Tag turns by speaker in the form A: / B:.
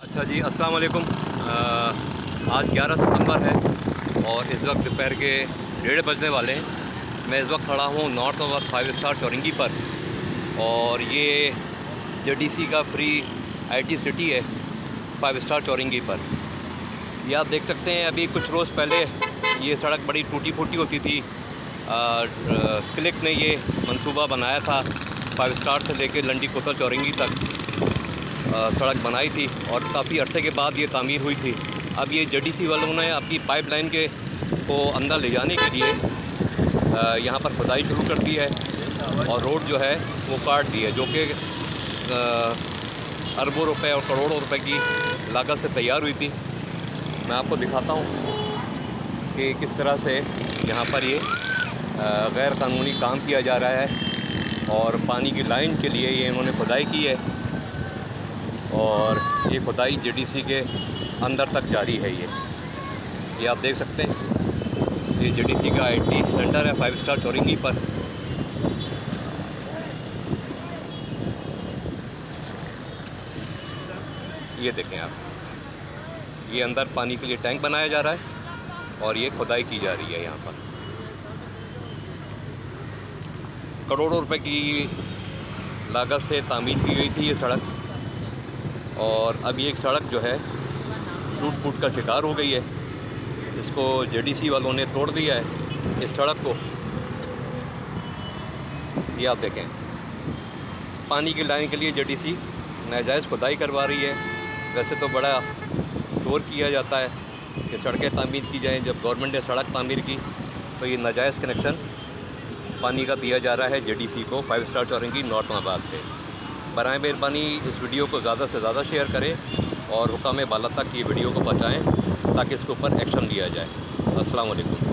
A: अच्छा जी, अस्सलाम वालेकुम। आज 11 सितंबर है और इस वक्त दोपहर के 1:30 बजने वाले हैं। मैं इस वक्त खड़ा हूँ नॉर्थ आबाद 5 स्टार चौरंगी पर और ये जेडीसी का फ्री आईटी सिटी है 5 स्टार चौरंगी पर। ये आप देख सकते हैं, अभी कुछ रोज़ पहले ये सड़क बड़ी टूटी फूटी होती थी। क्लिक ने ये मंसूबा बनाया था 5 स्टार से लेकर लंडी कोतल चौरंगी तक सड़क बनाई थी और काफ़ी अरसे के बाद ये तामीर हुई थी। अब ये जेडीसी वालों ने अपनी पाइपलाइन के को अंदर ले जाने के लिए यहाँ पर खुदाई शुरू कर दी है और रोड जो है वो काट दी है, जो कि अरबों रुपए और करोड़ों रुपए की लागत से तैयार हुई थी। मैं आपको दिखाता हूँ कि किस तरह से यहाँ पर ये गैर कानूनी काम किया जा रहा है और पानी की लाइन के लिए ये इन्होंने खुदाई की है और ये खुदाई जेडीसी के अंदर तक जारी है। ये आप देख सकते हैं, ये जेडीसी का आईटी सेंटर है 5 स्टार चौरंगी पर। ये देखें आप, ये अंदर पानी के लिए टैंक बनाया जा रहा है और ये खुदाई की जा रही है। यहाँ पर करोड़ों रुपए की लागत से तामीर की गई थी ये सड़क और अब ये एक सड़क जो है टूट फूट का शिकार हो गई है। इसको जेडीसी वालों ने तोड़ दिया है इस सड़क को। ये आप देखें, पानी की लाइन के लिए जेडीसी नाजायज़ खुदाई करवा रही है। वैसे तो बड़ा शोर किया जाता है कि सड़कें तामीर की जाएं। जब गवर्नमेंट ने सड़क तामीर की तो ये नाजायज़ कनेक्शन पानी का दिया जा रहा है जेडीसी को 5 स्टार चौरंगी नॉर्थ आबाद से। बराए मेहरबानी इस वीडियो को ज़्यादा से ज़्यादा शेयर करें और हुकाम बाला तक ये वीडियो को पहुँचाएँ ताकि इसके ऊपर एक्शन लिया जाए। अस्सलाम वालेकुम।